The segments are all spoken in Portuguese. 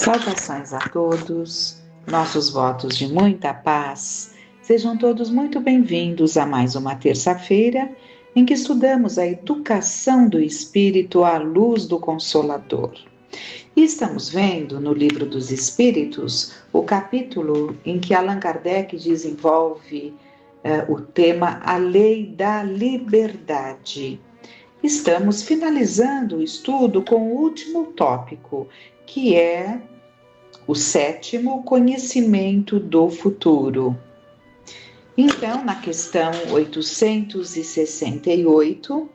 Saudações a todos, nossos votos de muita paz. Sejam todos muito bem-vindos a mais uma terça-feira em que estudamos a educação do Espírito à luz do Consolador. E estamos vendo no Livro dos Espíritos o capítulo em que Allan Kardec desenvolve o tema A Lei da Liberdade. Estamos finalizando o estudo com o último tópico, que é o 7º, conhecimento do futuro. Então, na questão 868,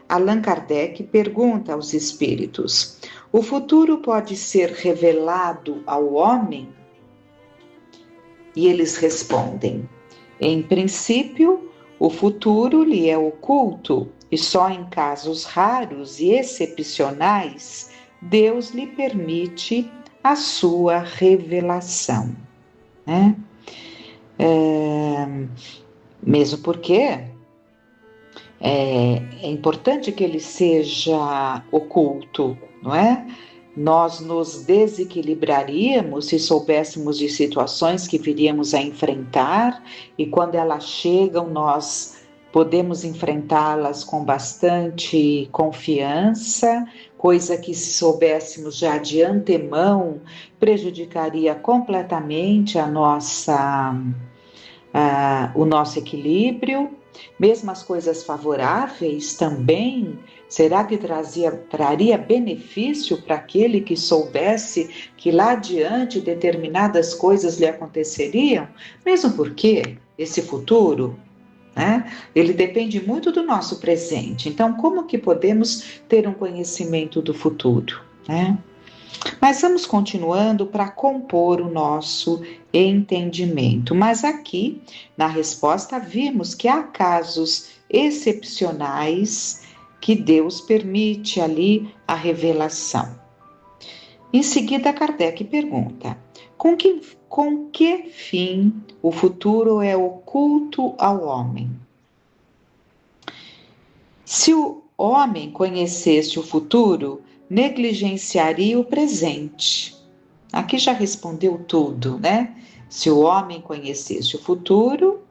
Allan Kardec pergunta aos espíritos: o futuro pode ser revelado ao homem? E eles respondem: em princípio, o futuro lhe é oculto e só em casos raros e excepcionais Deus lhe permite a sua revelação, né? Mesmo porque é importante que ele seja oculto, não é? Nós nos desequilibraríamos se soubéssemos de situações que viríamos a enfrentar, e quando elas chegam, nós podemos enfrentá-las com bastante confiança, coisa que, se soubéssemos já de antemão, prejudicaria completamente o nosso equilíbrio. Mesmo as coisas favoráveis também, será que traria benefício para aquele que soubesse que lá adiante determinadas coisas lhe aconteceriam? Mesmo porque esse futuro, né, ele depende muito do nosso presente. Então, como que podemos ter um conhecimento do futuro, né? Mas vamos continuando para compor o nosso entendimento. Mas aqui, na resposta, vimos que há casos excepcionais que Deus permite ali a revelação. Em seguida, Kardec pergunta: com que fim o futuro é oculto ao homem? Se o homem conhecesse o futuro, negligenciaria o presente. Aqui já respondeu tudo, né? Se o homem conhecesse o futuro,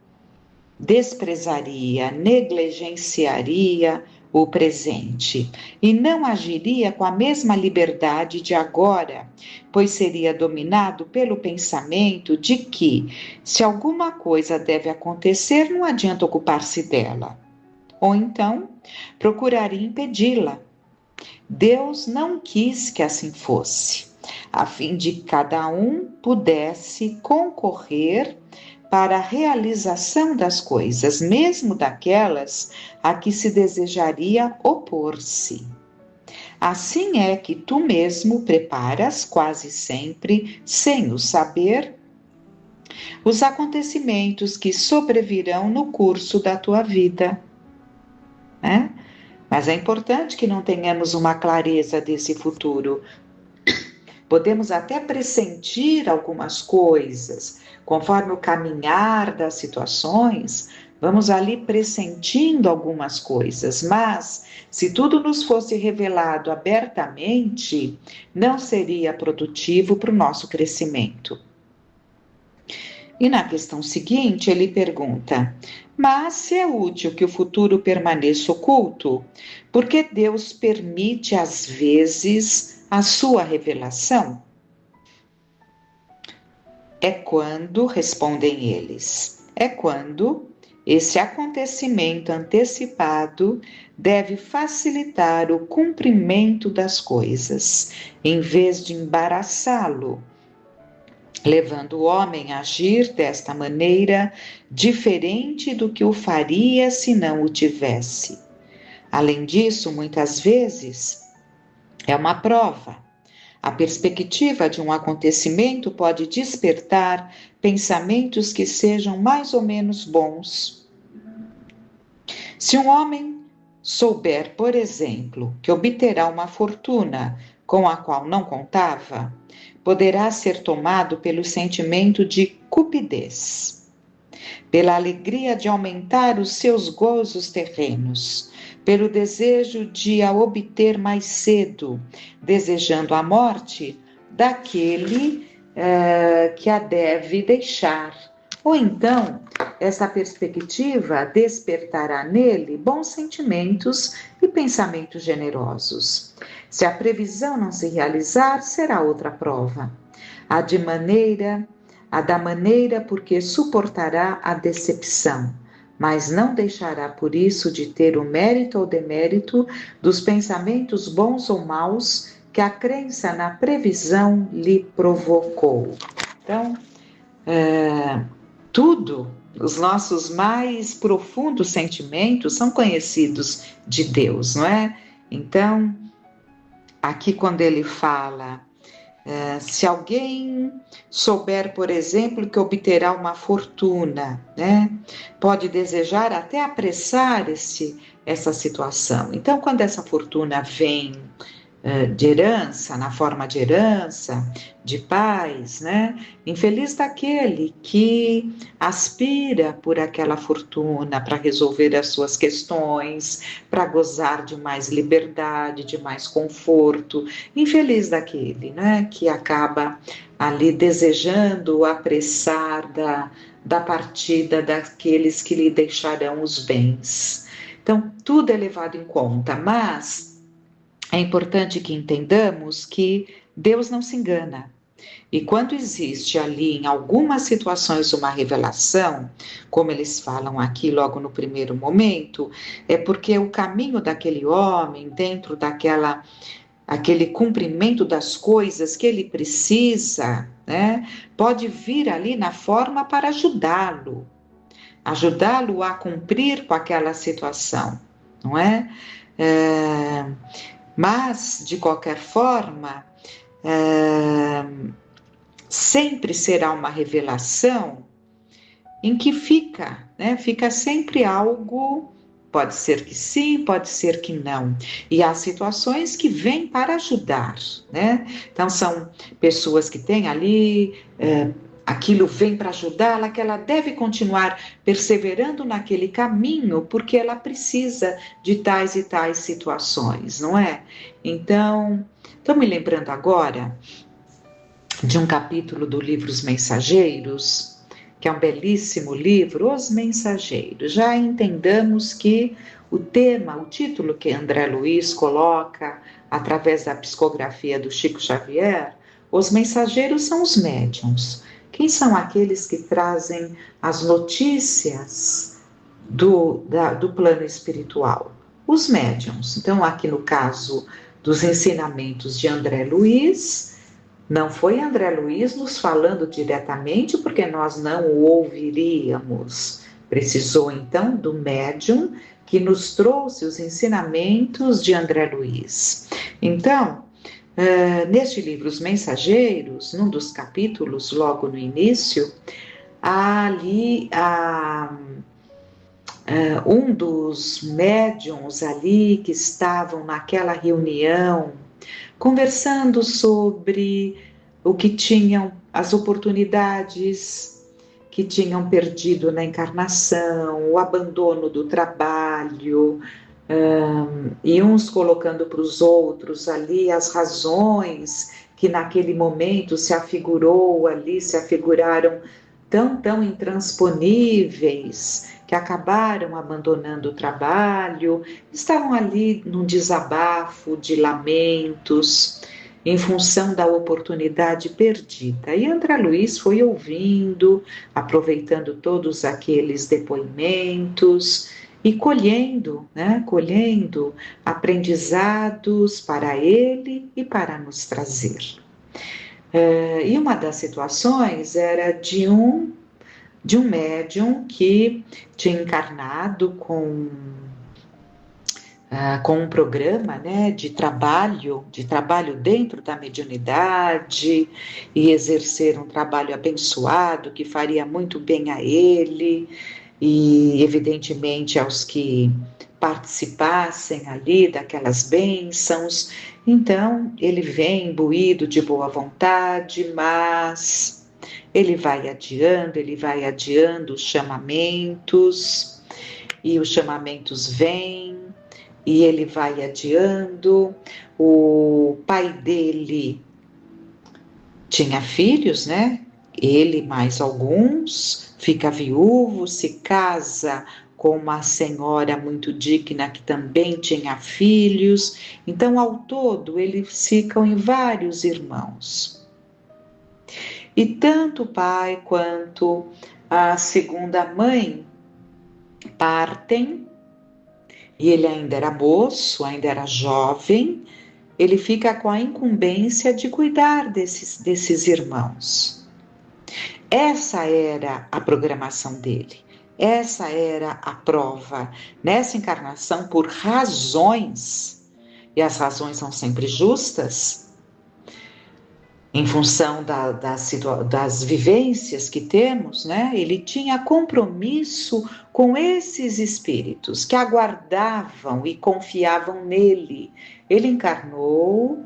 desprezaria, negligenciaria o presente e não agiria com a mesma liberdade de agora, pois seria dominado pelo pensamento de que, se alguma coisa deve acontecer, não adianta ocupar-se dela, ou então procuraria impedi-la. Deus não quis que assim fosse, a fim de que cada um pudesse concorrer para a realização das coisas, mesmo daquelas a que se desejaria opor-se. Assim é que tu mesmo preparas, quase sempre, sem o saber, os acontecimentos que sobrevirão no curso da tua vida, né? Mas é importante que não tenhamos uma clareza desse futuro. Podemos até pressentir algumas coisas, conforme o caminhar das situações, vamos ali pressentindo algumas coisas, mas se tudo nos fosse revelado abertamente, não seria produtivo para o nosso crescimento. E na questão seguinte, ele pergunta: mas se é útil que o futuro permaneça oculto, por que Deus permite às vezes a sua revelação? É quando, respondem eles, é quando esse acontecimento antecipado deve facilitar o cumprimento das coisas, em vez de embaraçá-lo, levando o homem a agir desta maneira diferente do que o faria se não o tivesse. Além disso, muitas vezes, é uma prova. A perspectiva de um acontecimento pode despertar pensamentos que sejam mais ou menos bons. Se um homem souber, por exemplo, que obterá uma fortuna com a qual não contava, poderá ser tomado pelo sentimento de cupidez, pela alegria de aumentar os seus gozos terrenos, pelo desejo de a obter mais cedo, desejando a morte daquele que a deve deixar. Ou então, essa perspectiva despertará nele bons sentimentos e pensamentos generosos. Se a previsão não se realizar, será outra prova. A da maneira porque suportará a decepção, mas não deixará por isso de ter o mérito ou demérito dos pensamentos bons ou maus que a crença na previsão lhe provocou. Então, tudo, os nossos mais profundos sentimentos são conhecidos de Deus, não é? Então, aqui quando ele fala, se alguém souber, por exemplo, que obterá uma fortuna, né, pode desejar até apressar essa situação. Então, quando essa fortuna vem de herança, na forma de herança, de paz, né? Infeliz daquele que aspira por aquela fortuna para resolver as suas questões, para gozar de mais liberdade, de mais conforto. Infeliz daquele, né? Que acaba ali desejando apressar da partida daqueles que lhe deixarão os bens. Então, tudo é levado em conta, mas é importante que entendamos que Deus não se engana. E quando existe ali em algumas situações uma revelação, como eles falam aqui logo no primeiro momento, é porque o caminho daquele homem dentro aquele cumprimento das coisas que ele precisa, né, pode vir ali na forma para ajudá-lo a cumprir com aquela situação, não é? Mas, de qualquer forma, sempre será uma revelação em que fica sempre algo, pode ser que sim, pode ser que não. E há situações que vêm para ajudar, né? Então, são pessoas que têm ali, aquilo vem para ajudá-la, que ela deve continuar perseverando naquele caminho, porque ela precisa de tais e tais situações, não é? Então, estou me lembrando agora de um capítulo do livro Os Mensageiros, que é um belíssimo livro, Os Mensageiros. Já entendamos que o título que André Luiz coloca através da psicografia do Chico Xavier, os mensageiros são os médiuns. Quem são aqueles que trazem as notícias do plano espiritual? Os médiuns. Então, aqui no caso dos ensinamentos de André Luiz, não foi André Luiz nos falando diretamente, porque nós não o ouviríamos. Precisou, então, do médium que nos trouxe os ensinamentos de André Luiz. Então, neste livro, Os Mensageiros, num dos capítulos, logo no início, há ali um dos médiuns ali que estavam naquela reunião, conversando sobre o que tinham, as oportunidades que tinham perdido na encarnação, o abandono do trabalho, e uns colocando para os outros ali as razões que naquele momento se afiguraram tão intransponíveis, que acabaram abandonando o trabalho, estavam ali num desabafo de lamentos, em função da oportunidade perdida. E André Luiz foi ouvindo, aproveitando todos aqueles depoimentos e colhendo aprendizados para ele e para nos trazer. E uma das situações era de um médium que tinha encarnado com um programa, né, de trabalho dentro da mediunidade e exercer um trabalho abençoado que faria muito bem a ele e, evidentemente, aos que participassem ali daquelas bênçãos. Então, ele vem imbuído de boa vontade, mas ele vai adiando os chamamentos, e os chamamentos vêm, e ele vai adiando. O pai dele tinha filhos, né? Ele mais alguns, fica viúvo, se casa com uma senhora muito digna que também tinha filhos. Então, ao todo, eles ficam em vários irmãos. E tanto o pai quanto a segunda mãe partem, e ele ainda era moço, ainda era jovem, ele fica com a incumbência de cuidar desses irmãos. Essa era a programação dele, essa era a prova. Nessa encarnação, por razões, e as razões são sempre justas, em função das vivências que temos, né? Ele tinha compromisso com esses espíritos que aguardavam e confiavam nele. Ele encarnou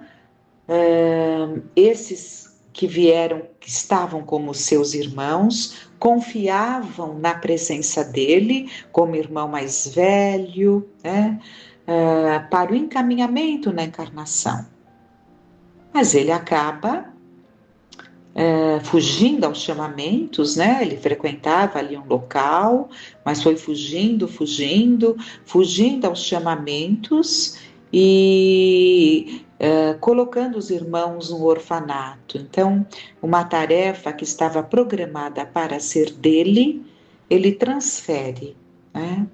esses que vieram, que estavam como seus irmãos, confiavam na presença dele como irmão mais velho, né? Para o encaminhamento na encarnação. Mas ele acaba fugindo aos chamamentos, né? Ele frequentava ali um local, mas foi fugindo aos chamamentos e colocando os irmãos no orfanato. Então, uma tarefa que estava programada para ser dele, ele transfere, né?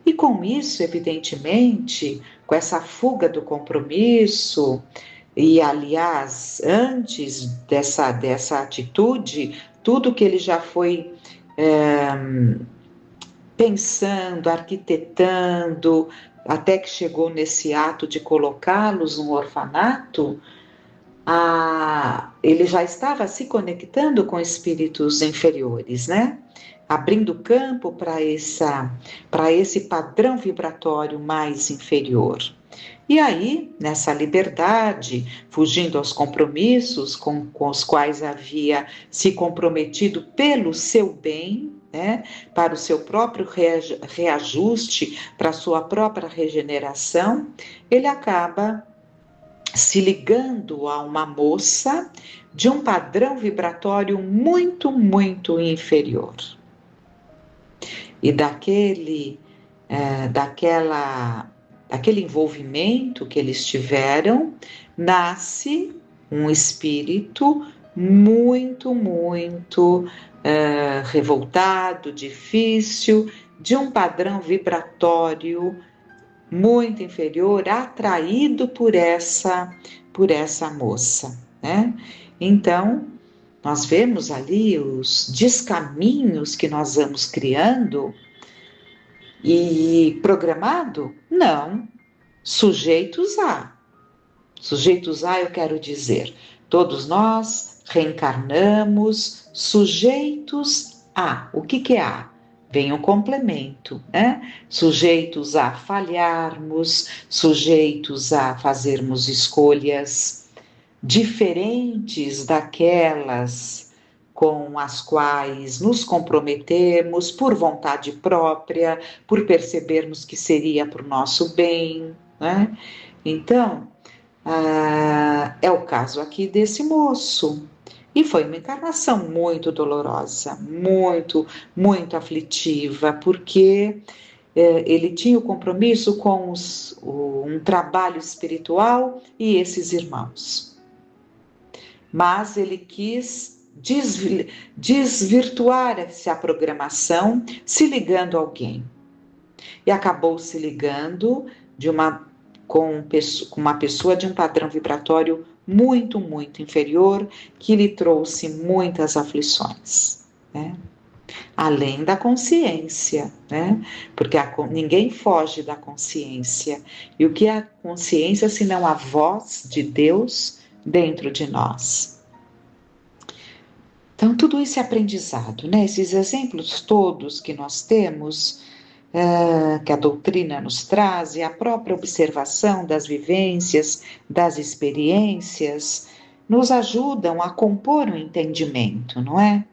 E com isso, evidentemente, com essa fuga do compromisso, e aliás, antes dessa atitude, tudo que ele já foi pensando, arquitetando, até que chegou nesse ato de colocá-los no orfanato, ele já estava se conectando com espíritos inferiores, né? Abrindo campo para esse padrão vibratório mais inferior. E aí, nessa liberdade, fugindo aos compromissos com os quais havia se comprometido pelo seu bem, né, para o seu próprio reajuste, para a sua própria regeneração, ele acaba se ligando a uma moça de um padrão vibratório muito, muito inferior. E daquele envolvimento que eles tiveram, nasce um espírito muito, muito revoltado, difícil, de um padrão vibratório muito inferior, atraído por essa moça, né? Então, nós vemos ali os descaminhos que nós vamos criando. E programado? Não. Sujeitos a. Sujeitos a, eu quero dizer, todos nós reencarnamos sujeitos a. O que é a? Vem o complemento, né? Sujeitos a falharmos, sujeitos a fazermos escolhas diferentes daquelas com as quais nos comprometemos por vontade própria, por percebermos que seria para o nosso bem, né? Então, é o caso aqui desse moço. E foi uma encarnação muito dolorosa, muito, muito aflitiva, porque ele tinha o compromisso com um trabalho espiritual e esses irmãos. Mas ele quis desvirtuar essa programação se ligando a alguém. E acabou se ligando com uma pessoa de um padrão vibratório muito, muito inferior, que lhe trouxe muitas aflições, né? Além da consciência, né? Porque ninguém foge da consciência. E o que é a consciência senão a voz de Deus dentro de nós? Então, tudo isso é aprendizado, né? Esses exemplos todos que nós temos, que a doutrina nos traz, e a própria observação das vivências, das experiências, nos ajudam a compor um entendimento, não é?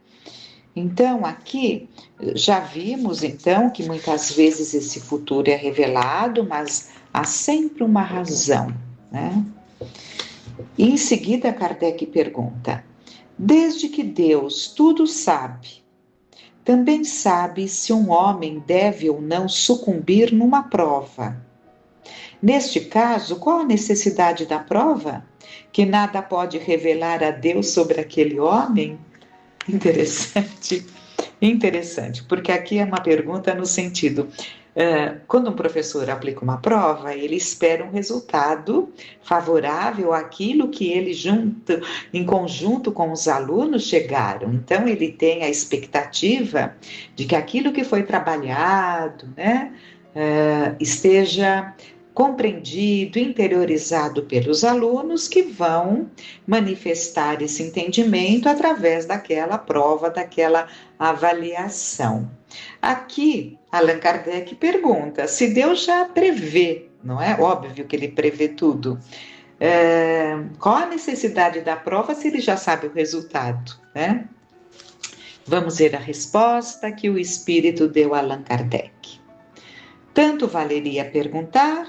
Então, aqui, já vimos, então, que muitas vezes esse futuro é revelado, mas há sempre uma razão, né? E em seguida, Kardec pergunta: Desde que Deus tudo sabe, também sabe se um homem deve ou não sucumbir numa prova. Neste caso, qual a necessidade da prova? Que nada pode revelar a Deus sobre aquele homem? Interessante, interessante, porque aqui é uma pergunta no sentido, quando um professor aplica uma prova, ele espera um resultado favorável àquilo que ele em conjunto com os alunos chegaram. Então ele tem a expectativa de que aquilo que foi trabalhado, né, esteja compreendido, interiorizado pelos alunos que vão manifestar esse entendimento através daquela prova, daquela avaliação. Aqui, Allan Kardec pergunta se Deus já prevê, não é? Óbvio que ele prevê tudo. Qual a necessidade da prova se ele já sabe o resultado, né? Vamos ver a resposta que o Espírito deu a Allan Kardec. Tanto valeria perguntar,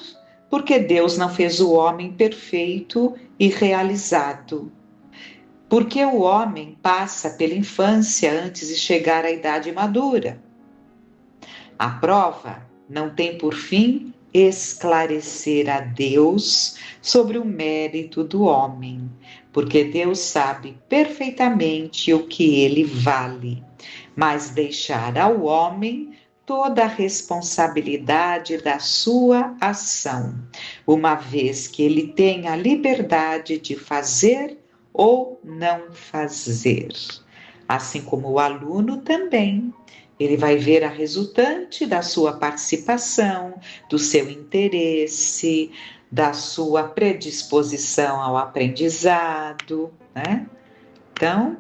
porque Deus não fez o homem perfeito e realizado. Porque o homem passa pela infância antes de chegar à idade madura. A prova não tem por fim esclarecer a Deus sobre o mérito do homem, porque Deus sabe perfeitamente o que ele vale, mas deixar ao homem toda a responsabilidade da sua ação, uma vez que ele tem a liberdade de fazer ou não fazer. Assim como o aluno também, ele vai ver a resultante da sua participação, do seu interesse, da sua predisposição ao aprendizado, né? Então,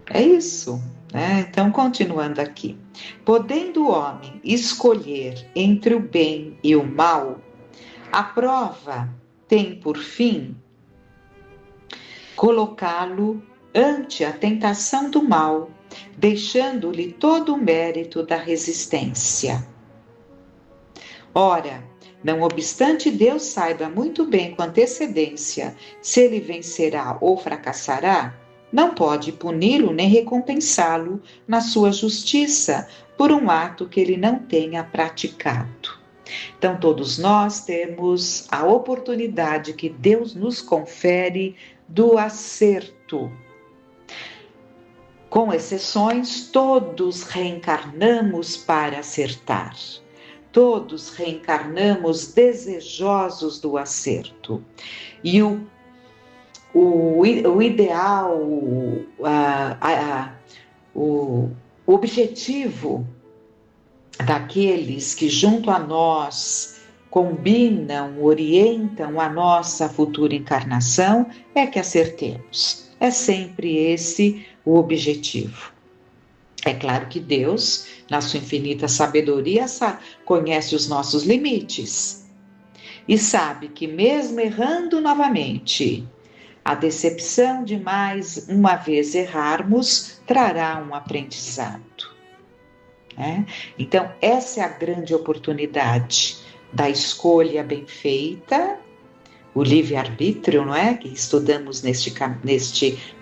é isso, né? Então, continuando aqui. Podendo o homem escolher entre o bem e o mal, a prova tem por fim colocá-lo ante a tentação do mal, deixando-lhe todo o mérito da resistência. Ora, não obstante Deus saiba muito bem com antecedência se ele vencerá ou fracassará, não pode puni-lo nem recompensá-lo na sua justiça por um ato que ele não tenha praticado. Então, todos nós temos a oportunidade que Deus nos confere do acerto. Com exceções, todos reencarnamos para acertar. Todos reencarnamos desejosos do acerto. E o ideal, o objetivo daqueles que junto a nós combinam, orientam a nossa futura encarnação é que acertemos. É sempre esse o objetivo. É claro que Deus, na sua infinita sabedoria, conhece os nossos limites e sabe que mesmo errando novamente, a decepção de mais uma vez errarmos trará um aprendizado. Né? Então, essa é a grande oportunidade da escolha bem feita, o livre-arbítrio, não é? Que estudamos neste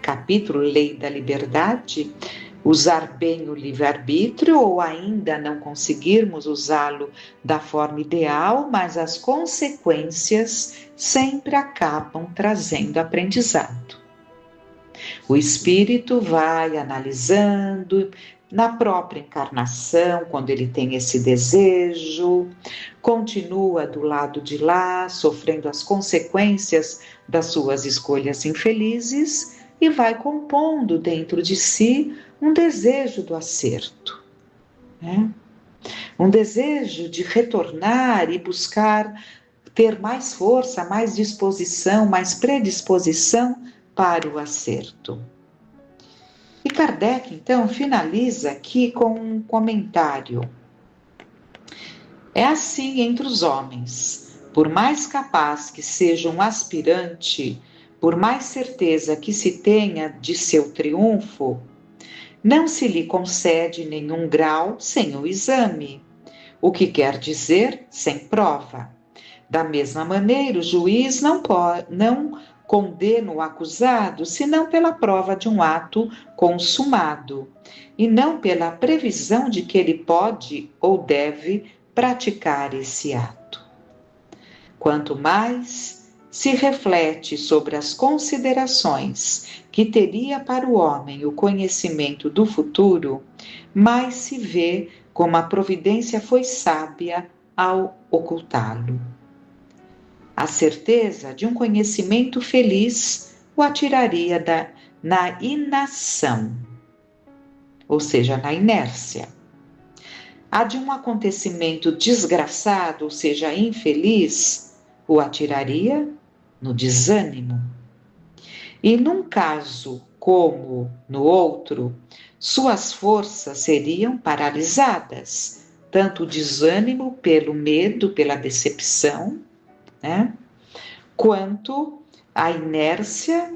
capítulo, Lei da Liberdade, usar bem o livre-arbítrio ou ainda não conseguirmos usá-lo da forma ideal, mas as consequências sempre acabam trazendo aprendizado. O espírito vai analisando na própria encarnação, quando ele tem esse desejo, continua do lado de lá, sofrendo as consequências das suas escolhas infelizes e vai compondo dentro de si um desejo do acerto, né? Um desejo de retornar e buscar ter mais força, mais disposição, mais predisposição para o acerto. E Kardec, então, finaliza aqui com um comentário. É assim entre os homens, por mais capaz que seja um aspirante, por mais certeza que se tenha de seu triunfo, não se lhe concede nenhum grau sem o exame, o que quer dizer sem prova. Da mesma maneira, o juiz não condena o acusado, senão pela prova de um ato consumado, e não pela previsão de que ele pode ou deve praticar esse ato. Quanto mais se reflete sobre as considerações que teria para o homem o conhecimento do futuro, mais se vê como a providência foi sábia ao ocultá-lo. A certeza de um conhecimento feliz o atiraria na inação, ou seja, na inércia. A de um acontecimento desgraçado, ou seja, infeliz, o atiraria no desânimo. E num caso como no outro, suas forças seriam paralisadas, tanto o desânimo pelo medo, pela decepção, né? Quanto a inércia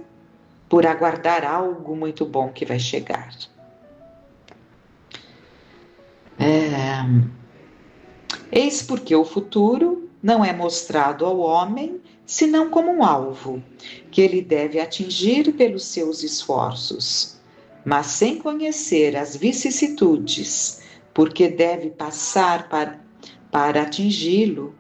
por aguardar algo muito bom que vai chegar. Eis porque o futuro não é mostrado ao homem senão como um alvo, que ele deve atingir pelos seus esforços, mas sem conhecer as vicissitudes, porque deve passar para atingi-lo.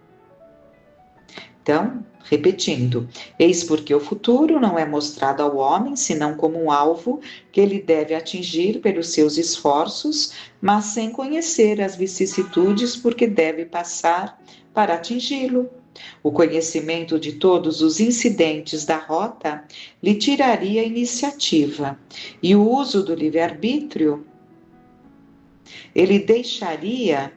Então, repetindo, eis porque o futuro não é mostrado ao homem senão como um alvo que ele deve atingir pelos seus esforços, mas sem conhecer as vicissitudes, porque deve passar para atingi-lo. O conhecimento de todos os incidentes da rota lhe tiraria a iniciativa, e o uso do livre-arbítrio ele deixaria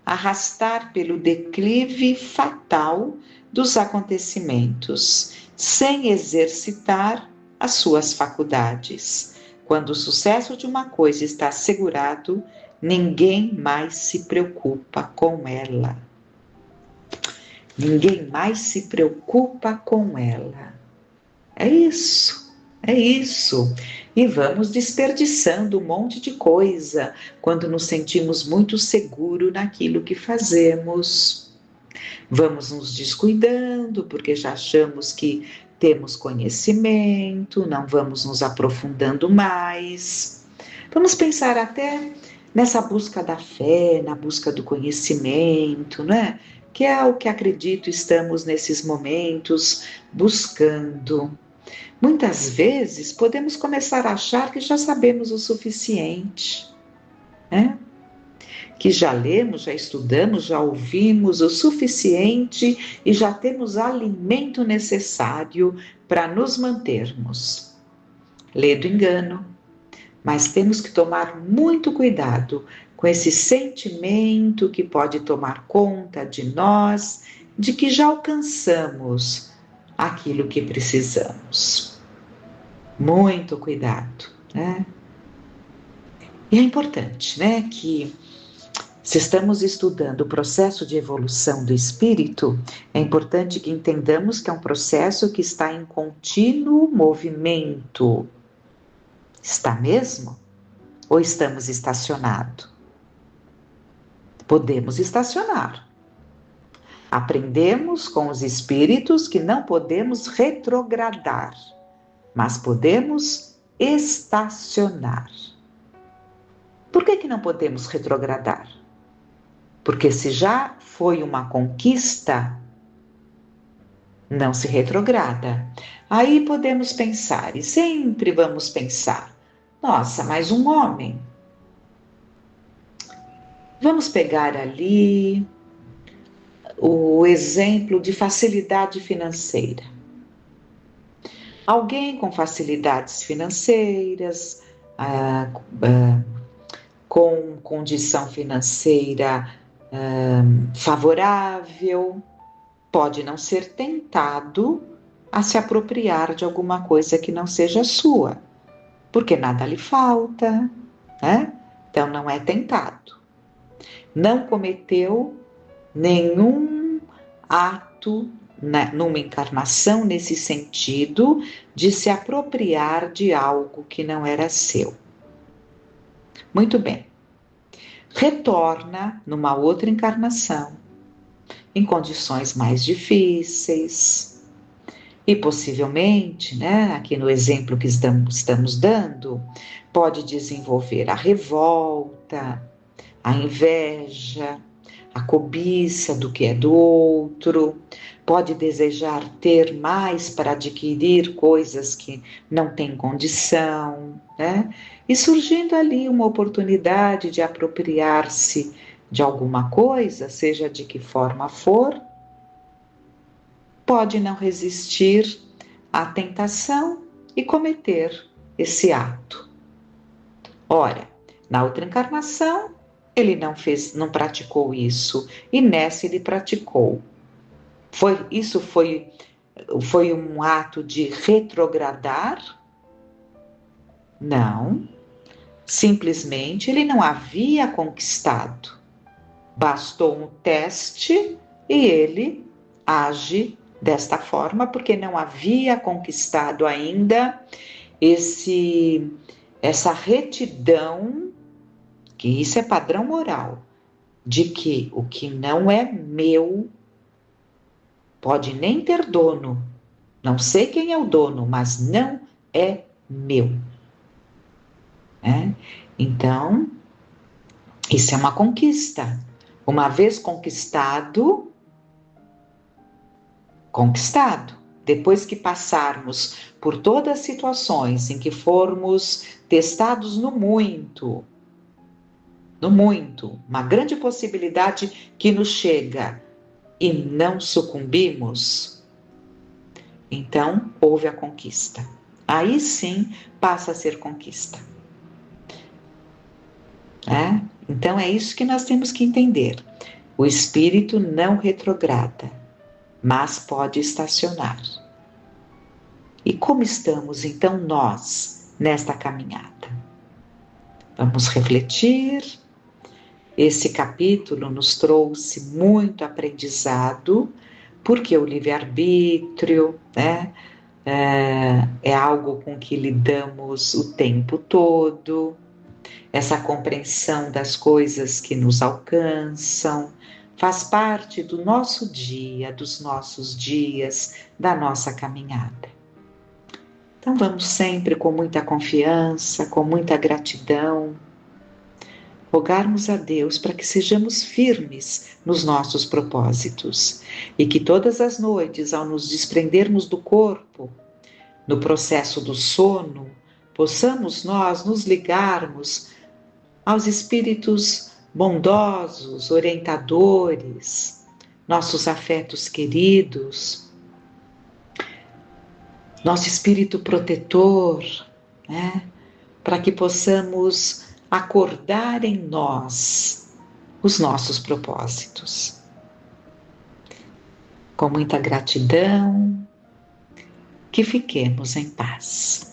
arrastar pelo declive fatal dos acontecimentos, sem exercitar as suas faculdades. Quando o sucesso de uma coisa está assegurado, ninguém mais se preocupa com ela. Ninguém mais se preocupa com ela. É isso, é isso. E vamos desperdiçando um monte de coisa quando nos sentimos muito seguros naquilo que fazemos. Vamos nos descuidando porque já achamos que temos conhecimento, não vamos nos aprofundando mais. Vamos pensar até nessa busca da fé, na busca do conhecimento, né? Que é o que acredito estamos nesses momentos buscando. Muitas vezes podemos começar a achar que já sabemos o suficiente, né? Que já lemos, já estudamos, já ouvimos o suficiente e já temos alimento necessário para nos mantermos. Ledo engano, mas temos que tomar muito cuidado com esse sentimento que pode tomar conta de nós, de que já alcançamos aquilo que precisamos. Muito cuidado, né? E é importante, né, que se estamos estudando o processo de evolução do espírito, é importante que entendamos que é um processo que está em contínuo movimento. Está mesmo? Ou estamos estacionados? Podemos estacionar. Aprendemos com os espíritos que não podemos retrogradar, mas podemos estacionar. Por que não podemos retrogradar? Porque se já foi uma conquista, não se retrograda. Aí podemos pensar, e sempre vamos pensar, nossa, mas um homem. Vamos pegar ali o exemplo de facilidade financeira. Alguém com facilidades financeiras, com condição financeira favorável, pode não ser tentado a se apropriar de alguma coisa que não seja sua, porque nada lhe falta, né? Então não é tentado. Não cometeu nenhum ato numa encarnação nesse sentido de se apropriar de algo que não era seu. Muito bem. Retorna numa outra encarnação, em condições mais difíceis, E possivelmente, né, aqui no exemplo que estamos dando, pode desenvolver a revolta, a inveja, a cobiça do que é do outro, pode desejar ter mais para adquirir coisas que não tem condição, né? E surgindo ali uma oportunidade de apropriar-se de alguma coisa, seja de que forma for, pode não resistir à tentação e cometer esse ato. Ora, na outra encarnação, ele não praticou isso, e nessa ele praticou. Isso foi um ato de retrogradar? Não. Simplesmente ele não havia conquistado. Bastou um teste e ele age desta forma porque não havia conquistado ainda essa retidão, que isso é padrão moral, de que o que não é meu pode nem ter dono. Não sei quem é o dono, mas não é meu. Então, isso é uma conquista. Uma vez conquistado. Depois que passarmos por todas as situações em que formos testados no muito, uma grande possibilidade que nos chega e não sucumbimos, então houve a conquista. Aí sim passa a ser conquista. Então é isso que nós temos que entender. O espírito não retrograda, mas pode estacionar. E como estamos então nós nesta caminhada? Vamos refletir. Esse capítulo nos trouxe muito aprendizado, porque o livre-arbítrio, é algo com que lidamos o tempo todo, essa compreensão das coisas que nos alcançam, faz parte do nosso dia, dos nossos dias, da nossa caminhada. Então vamos sempre com muita confiança, com muita gratidão, rogarmos a Deus para que sejamos firmes nos nossos propósitos e que todas as noites, ao nos desprendermos do corpo, no processo do sono, possamos nós nos ligarmos aos espíritos bondosos, orientadores, nossos afetos queridos, nosso espírito protetor, para que possamos acordar em nós os nossos propósitos. Com muita gratidão, que fiquemos em paz.